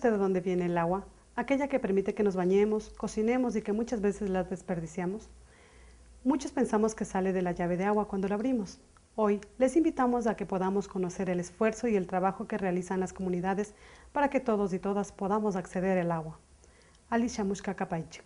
usted de dónde viene el agua? Aquella que permite que nos bañemos, cocinemos y que muchas veces la desperdiciamos. Muchos pensamos que sale de la llave de agua cuando la abrimos. Hoy les invitamos a que podamos conocer el esfuerzo y el trabajo que realizan las comunidades para que todos y todas podamos acceder al agua. Alicia Mushka Kapaichi.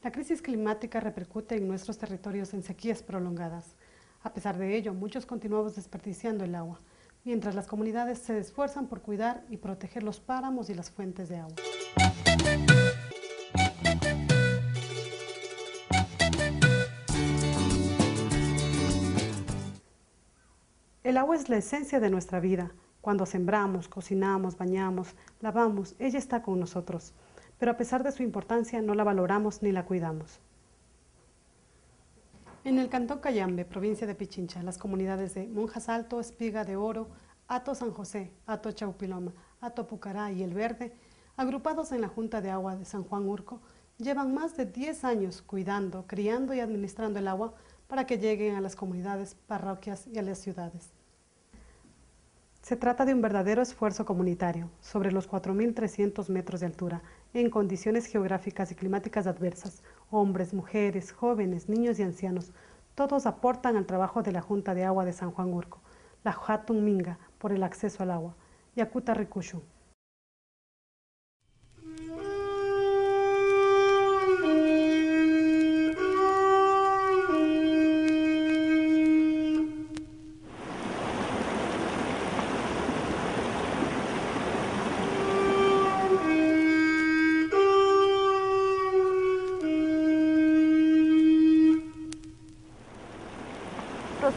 La crisis climática repercute en nuestros territorios en sequías prolongadas. A pesar de ello, muchos continuamos desperdiciando el agua, mientras las comunidades se esfuerzan por cuidar y proteger los páramos y las fuentes de agua. El agua es la esencia de nuestra vida. Cuando sembramos, cocinamos, bañamos, lavamos, ella está con nosotros. Pero a pesar de su importancia, no la valoramos ni la cuidamos. En el Cantón Cayambe, provincia de Pichincha, las comunidades de Monjas Alto, Espiga de Oro, Hato San José, Hato Chaupiloma, Hato Pucará y El Verde, agrupados en la Junta de Agua de San Juan Urco, llevan más de 10 años cuidando, criando y administrando el agua para que lleguen a las comunidades, parroquias y a las ciudades. Se trata de un verdadero esfuerzo comunitario, sobre los 4.300 metros de altura, en condiciones geográficas y climáticas adversas. Hombres, mujeres, jóvenes, niños y ancianos, todos aportan al trabajo de la Junta de Agua de San Juan Urco, la Hatun Minga, por el acceso al agua, Yakuta Rikushu.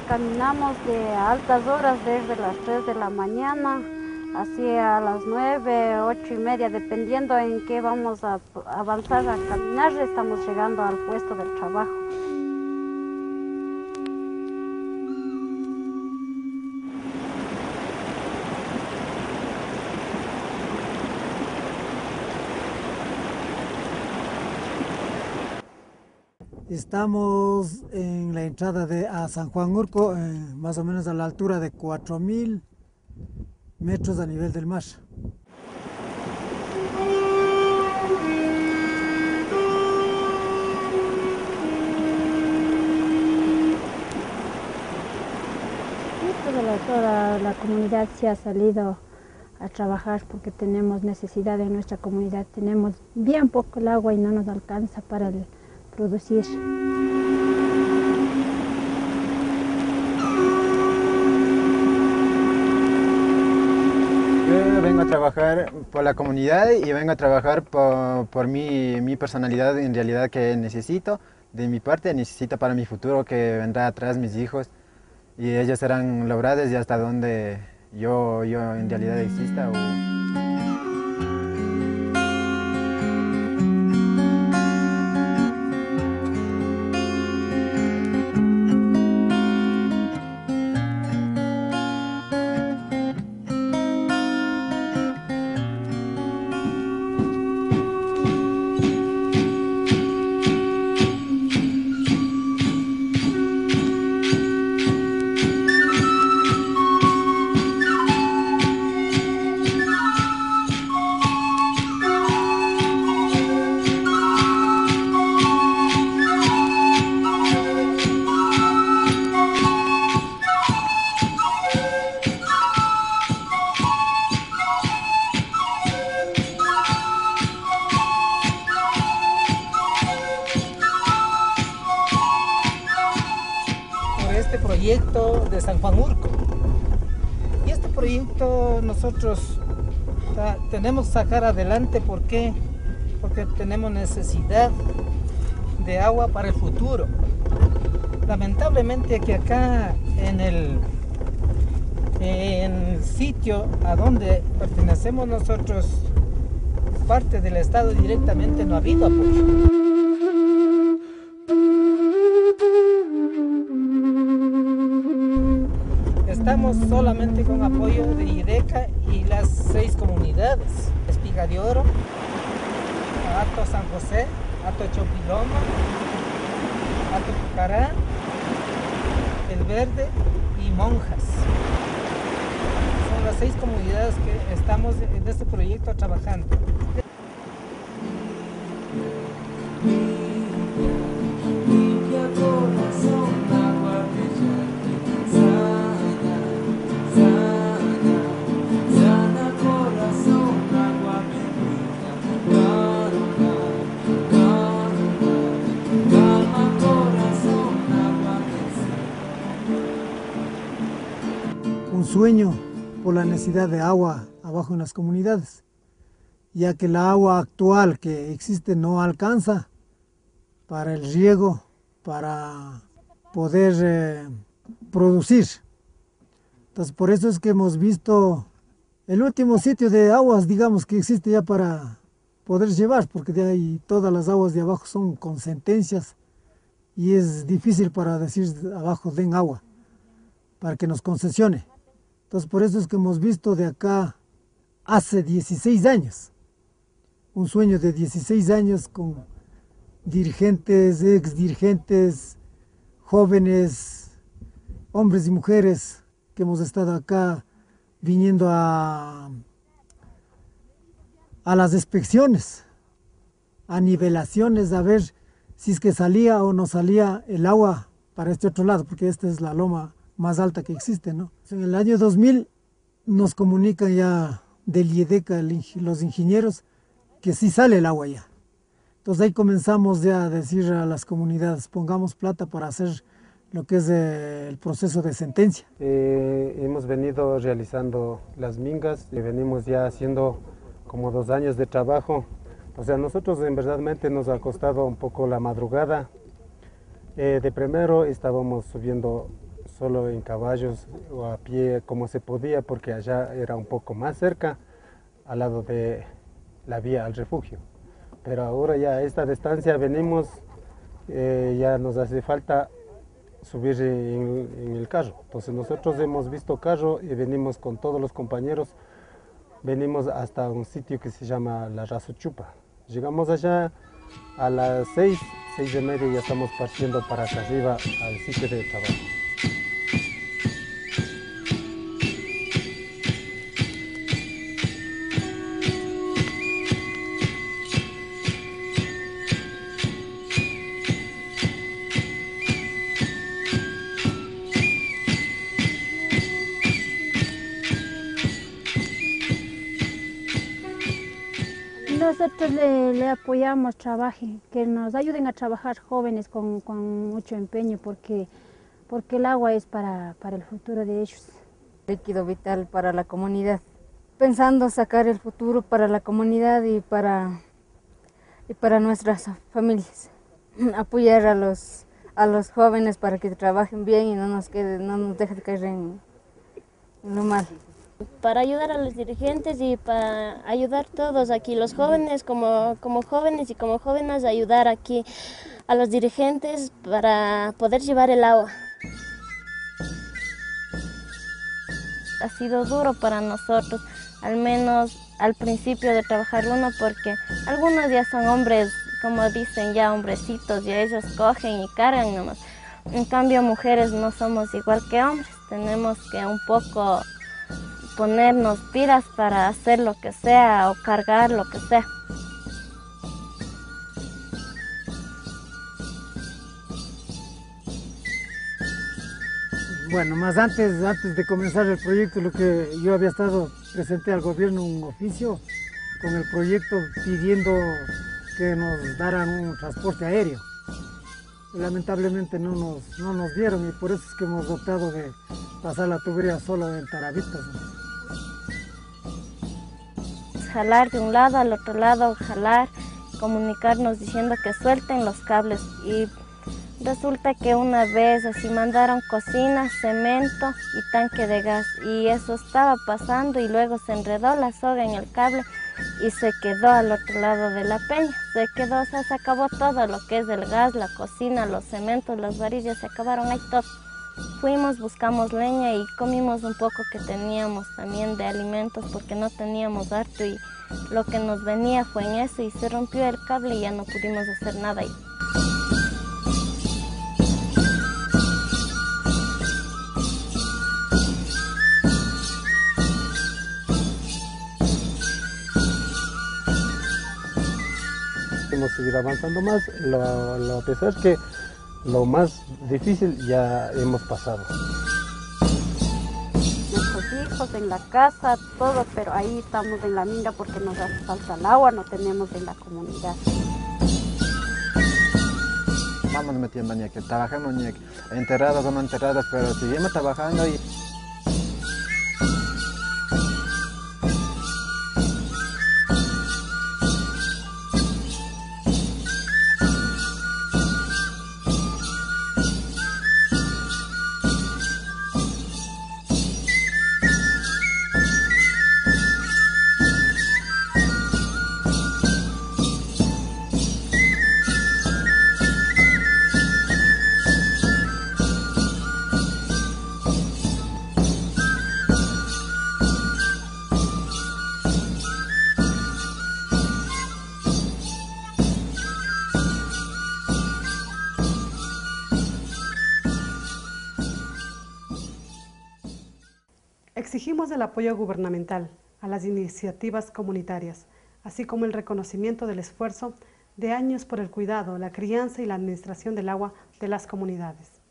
Caminamos de altas horas desde las 3 de la mañana hacia las 9, 8 y media, dependiendo en qué vamos a avanzar a caminar, estamos llegando al puesto del trabajo. Estamos en la entrada a San Juan Urco, más o menos a la altura de 4.000 metros a nivel del mar. Toda la comunidad se ha salido a trabajar porque tenemos necesidad en nuestra comunidad. Tenemos bien poco el agua y no nos alcanza para producir. Yo vengo a trabajar por la comunidad y vengo a trabajar por mi personalidad en realidad que necesito. De mi parte necesito para mi futuro que vendrá atrás mis hijos y ellos serán logrados y hasta donde yo en realidad exista. Este proyecto de San Juan Urco. Y este proyecto nosotros tenemos que sacar adelante. ¿Por qué? Porque tenemos necesidad de agua para el futuro. Lamentablemente que acá en el sitio a donde pertenecemos nosotros, parte del Estado directamente, no ha habido apoyo. Estamos solamente con apoyo de IDECA y las 6 comunidades: Espiga de Oro, Hato San José, Hato Chaupiloma, Hato Pucará, El Verde y Monjas. Son las 6 comunidades que estamos en este proyecto trabajando. Un sueño por la necesidad de agua abajo en las comunidades, ya que la agua actual que existe no alcanza para el riego, para poder producir. Entonces por eso es que hemos visto el último sitio de aguas, digamos, que existe ya para poder llevar, porque de ahí todas las aguas de abajo son con sentencias y es difícil para decir abajo den agua, para que nos concesione. Entonces por eso es que hemos visto de acá hace 16 años, un sueño de 16 años con dirigentes, ex dirigentes, jóvenes, hombres y mujeres que hemos estado acá viniendo a las inspecciones, a nivelaciones, a ver si es que salía o no salía el agua para este otro lado, porque esta es la loma más alta que existe, ¿no? En el año 2000 nos comunican ya del IEDECA, los ingenieros, que sí sale el agua ya. Entonces ahí comenzamos ya a decir a las comunidades, pongamos plata para hacer lo que es el proceso de sentencia. Hemos venido realizando las mingas y venimos ya haciendo como 2 años de trabajo. O sea, nosotros en verdad nos ha costado un poco la madrugada. De primero estábamos subiendo solo en caballos o a pie como se podía, porque allá era un poco más cerca, al lado de la vía al refugio. Pero ahora ya a esta distancia venimos, ya nos hace falta subir en el carro. Entonces nosotros hemos visto carro y venimos con todos los compañeros, venimos hasta un sitio que se llama La Razochupa. Llegamos allá a las 6:30 y ya estamos partiendo para acá arriba al sitio de trabajo. Nosotros le apoyamos, trabajen, que nos ayuden a trabajar jóvenes con mucho empeño, porque el agua es para el futuro de ellos. Líquido vital para la comunidad, pensando sacar el futuro para la comunidad y para nuestras familias. Apoyar a los jóvenes para que trabajen bien y no nos dejen caer en lo malo. Para ayudar a los dirigentes y para ayudar todos aquí, los jóvenes como jóvenes y como jóvenes, ayudar aquí a los dirigentes para poder llevar el agua. Ha sido duro para nosotros, al menos al principio de trabajar uno, porque algunos ya son hombres, como dicen, ya hombrecitos, y ellos cogen y cargan nomás. En cambio, mujeres no somos igual que hombres, tenemos que un poco ponernos pilas para hacer lo que sea o cargar lo que sea. Bueno, más antes de comenzar el proyecto, lo que yo había estado, presenté al gobierno un oficio con el proyecto pidiendo que nos daran un transporte aéreo. Lamentablemente no nos dieron y por eso es que hemos optado de pasar la tubería solo en Tarabitas. Jalar de un lado al otro lado, jalar, comunicarnos diciendo que suelten los cables, y resulta que una vez así mandaron cocina, cemento y tanque de gas, y eso estaba pasando y luego se enredó la soga en el cable y se quedó al otro lado de la peña. Se quedó, o sea, se acabó todo lo que es el gas, la cocina, los cementos, las varillas, se acabaron ahí todo. Fuimos, buscamos leña y comimos un poco que teníamos también de alimentos, porque no teníamos harto y lo que nos venía fue en eso, y se rompió el cable y ya no pudimos hacer nada ahí. seguir avanzando más, a pesar que lo más difícil ya hemos pasado. Nuestros hijos en la casa, todo, pero ahí estamos en la minga porque nos hace falta el agua, no tenemos en la comunidad. Vamos metiendo ñeque, trabajamos ñeque, enterrados o no enterrados, pero seguimos trabajando y... Exigimos el apoyo gubernamental a las iniciativas comunitarias, así como el reconocimiento del esfuerzo de años por el cuidado, la crianza y la administración del agua de las comunidades.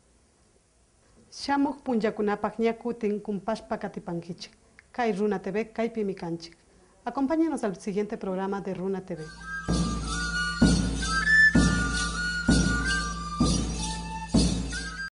Shamuk punyakunapak ñakutin kumpashpa katipankichik. Kay Runa TV, kaypi mikanchik. Acompáñenos al siguiente programa de Runa TV.